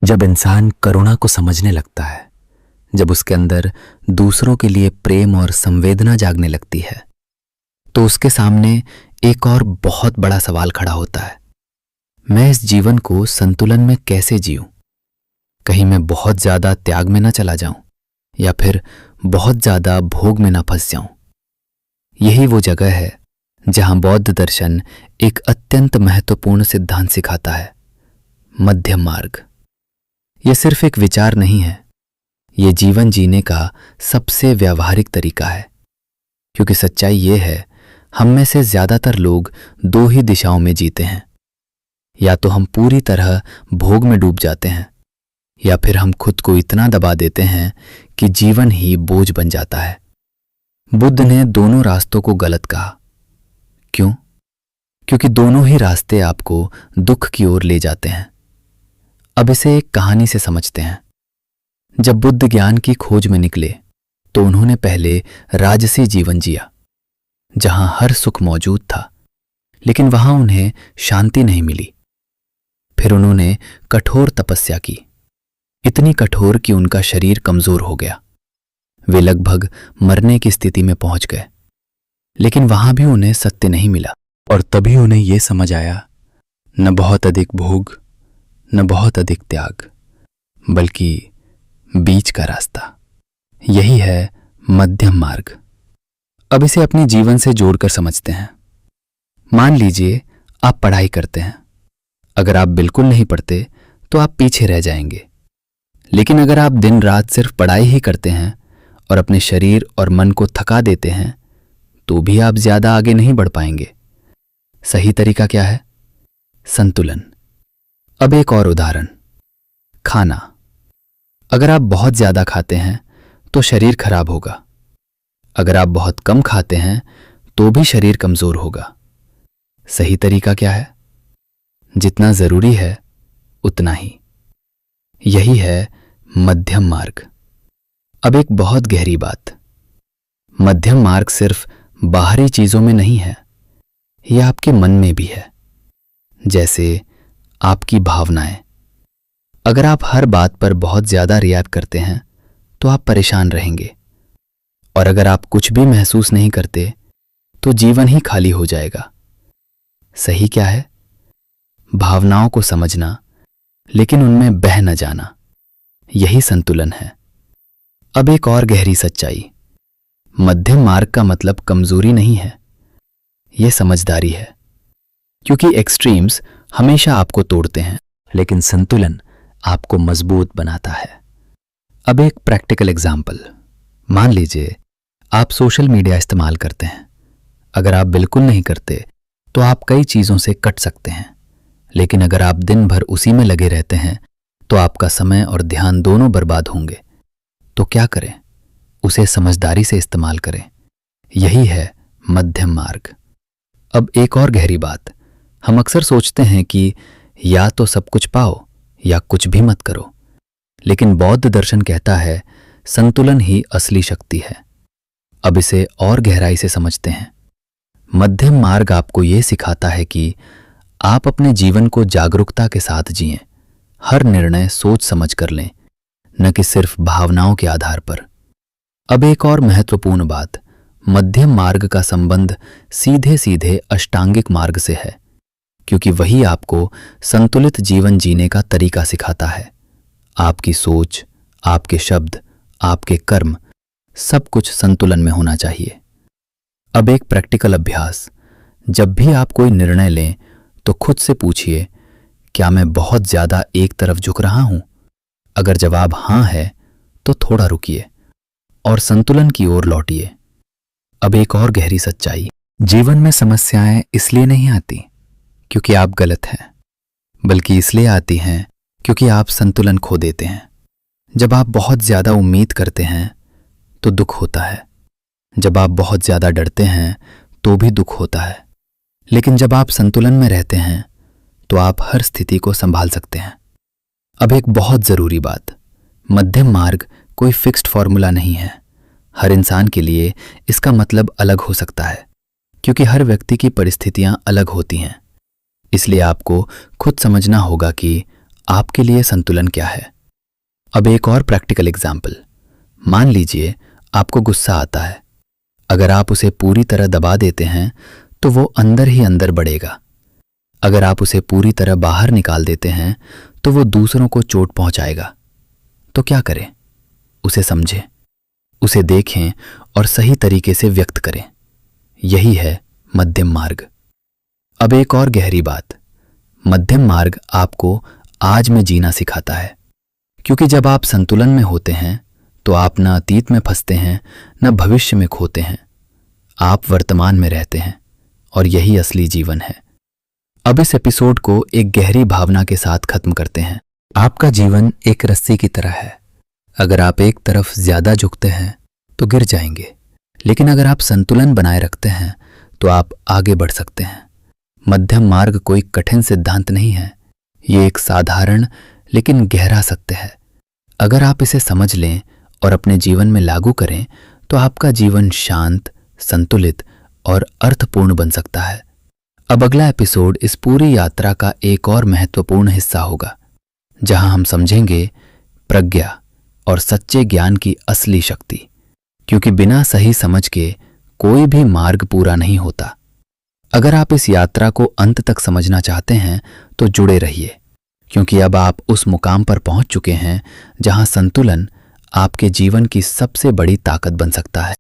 जब इंसान करुणा को समझने लगता है, जब उसके अंदर दूसरों के लिए प्रेम और संवेदना जागने लगती है, तो उसके सामने एक और बहुत बड़ा सवाल खड़ा होता है। मैं इस जीवन को संतुलन में कैसे जीऊं? कहीं मैं बहुत ज्यादा त्याग में ना चला जाऊं या फिर बहुत ज्यादा भोग में ना फंस जाऊं। यही वो जगह है जहां बौद्ध दर्शन एक अत्यंत महत्वपूर्ण सिद्धांत सिखाता है, मध्यम मार्ग। यह सिर्फ एक विचार नहीं है, यह जीवन जीने का सबसे व्यावहारिक तरीका है। क्योंकि सच्चाई यह है, हम में से ज्यादातर लोग दो ही दिशाओं में जीते हैं। या तो हम पूरी तरह भोग में डूब जाते हैं, या फिर हम खुद को इतना दबा देते हैं कि जीवन ही बोझ बन जाता है। बुद्ध ने दोनों रास्तों को गलत कहा। क्यों? क्योंकि दोनों ही रास्ते आपको दुख की ओर ले जाते हैं। अब इसे एक कहानी से समझते हैं। जब बुद्ध ज्ञान की खोज में निकले तो उन्होंने पहले राजसी जीवन जिया, जहां हर सुख मौजूद था, लेकिन वहां उन्हें शांति नहीं मिली। फिर उन्होंने कठोर तपस्या की, इतनी कठोर कि उनका शरीर कमजोर हो गया। वे लगभग मरने की स्थिति में पहुंच गए, लेकिन वहां भी उन्हें सत्य नहीं मिला। और तभी उन्हें यह समझ आया, न बहुत अधिक भोग, न बहुत अधिक त्याग, बल्कि बीच का रास्ता। यही है मध्यम मार्ग। अब इसे अपने जीवन से जोड़कर समझते हैं। मान लीजिए आप पढ़ाई करते हैं। अगर आप बिल्कुल नहीं पढ़ते तो आप पीछे रह जाएंगे। लेकिन अगर आप दिन रात सिर्फ पढ़ाई ही करते हैं और अपने शरीर और मन को थका देते हैं, तो भी आप ज्यादा आगे नहीं बढ़ पाएंगे। सही तरीका क्या है? संतुलन। अब एक और उदाहरण, खाना। अगर आप बहुत ज्यादा खाते हैं तो शरीर खराब होगा। अगर आप बहुत कम खाते हैं तो भी शरीर कमजोर होगा। सही तरीका क्या है? जितना जरूरी है उतना ही। यही है मध्यम मार्ग। अब एक बहुत गहरी बात, मध्यम मार्ग सिर्फ बाहरी चीजों में नहीं है, यह आपके मन में भी है। जैसे आपकी भावनाएं। अगर आप हर बात पर बहुत ज्यादा रिएक्ट करते हैं तो आप परेशान रहेंगे, और अगर आप कुछ भी महसूस नहीं करते तो जीवन ही खाली हो जाएगा। सही क्या है? भावनाओं को समझना, लेकिन उनमें बह न जाना। यही संतुलन है। अब एक और गहरी सच्चाई, मध्यम मार्ग का मतलब कमजोरी नहीं है, यह समझदारी है। क्योंकि एक्सट्रीम्स हमेशा आपको तोड़ते हैं, लेकिन संतुलन आपको मजबूत बनाता है। अब एक प्रैक्टिकल एग्जाम्पल, मान लीजिए आप सोशल मीडिया इस्तेमाल करते हैं। अगर आप बिल्कुल नहीं करते तो आप कई चीजों से कट सकते हैं, लेकिन अगर आप दिन भर उसी में लगे रहते हैं तो आपका समय और ध्यान दोनों बर्बाद होंगे। तो क्या करें? उसे समझदारी से इस्तेमाल करें। यही है मध्यम मार्ग। अब एक और गहरी बात, हम अक्सर सोचते हैं कि या तो सब कुछ पाओ या कुछ भी मत करो, लेकिन बौद्ध दर्शन कहता है संतुलन ही असली शक्ति है। अब इसे और गहराई से समझते हैं। मध्यम मार्ग आपको यह सिखाता है कि आप अपने जीवन को जागरूकता के साथ जिएं, हर निर्णय सोच समझ कर लें, न कि सिर्फ भावनाओं के आधार पर। अब एक और महत्वपूर्ण बात, मध्यम मार्ग का संबंध सीधे सीधे अष्टांगिक मार्ग से है, क्योंकि वही आपको संतुलित जीवन जीने का तरीका सिखाता है। आपकी सोच, आपके शब्द, आपके कर्म, सब कुछ संतुलन में होना चाहिए। अब एक प्रैक्टिकल अभ्यास, जब भी आप कोई निर्णय लें तो खुद से पूछिए, क्या मैं बहुत ज्यादा एक तरफ झुक रहा हूं? अगर जवाब हां है तो थोड़ा रुकिए और संतुलन की ओर लौटिए। अब एक और गहरी सच्चाई, जीवन में समस्याएं इसलिए नहीं आती क्योंकि आप गलत हैं, बल्कि इसलिए आती हैं क्योंकि आप संतुलन खो देते हैं। जब आप बहुत ज्यादा उम्मीद करते हैं तो दुख होता है। जब आप बहुत ज्यादा डरते हैं तो भी दुख होता है। लेकिन जब आप संतुलन में रहते हैं तो आप हर स्थिति को संभाल सकते हैं। अब एक बहुत जरूरी बात, मध्यम मार्ग कोई फिक्स्ड फॉर्मूला नहीं है। हर इंसान के लिए इसका मतलब अलग हो सकता है, क्योंकि हर व्यक्ति की परिस्थितियां अलग होती हैं। इसलिए आपको खुद समझना होगा कि आपके लिए संतुलन क्या है। अब एक और प्रैक्टिकल एग्जाम्पल। मान लीजिए आपको गुस्सा आता है। अगर आप उसे पूरी तरह दबा देते हैं तो वो अंदर ही अंदर बढ़ेगा। अगर आप उसे पूरी तरह बाहर निकाल देते हैं तो वो दूसरों को चोट पहुंचाएगा। तो क्या करें? उसे समझें, उसे देखें और सही तरीके से व्यक्त करें। यही है मध्यम मार्ग। अब एक और गहरी बात। मध्यम मार्ग आपको आज में जीना सिखाता है, क्योंकि जब आप संतुलन में होते हैं तो आप न अतीत में फंसते हैं न भविष्य में खोते हैं। आप वर्तमान में रहते हैं और यही असली जीवन है। अब इस एपिसोड को एक गहरी भावना के साथ खत्म करते हैं। आपका जीवन एक रस्सी की तरह है। अगर आप एक तरफ ज्यादा झुकते हैं तो गिर जाएंगे, लेकिन अगर आप संतुलन बनाए रखते हैं तो आप आगे बढ़ सकते हैं। मध्यम मार्ग कोई कठिन सिद्धांत नहीं है, ये एक साधारण लेकिन गहरा सत्य है। अगर आप इसे समझ लें और अपने जीवन में लागू करें तो आपका जीवन शांत, संतुलित और अर्थपूर्ण बन सकता है। अब अगला एपिसोड इस पूरी यात्रा का एक और महत्वपूर्ण हिस्सा होगा, जहां हम समझेंगे प्रज्ञा और सच्चे ज्ञान की असली शक्ति, क्योंकि बिना सही समझ के कोई भी मार्ग पूरा नहीं होता। अगर आप इस यात्रा को अंत तक समझना चाहते हैं तो जुड़े रहिए, क्योंकि अब आप उस मुकाम पर पहुंच चुके हैं जहां संतुलन आपके जीवन की सबसे बड़ी ताकत बन सकता है।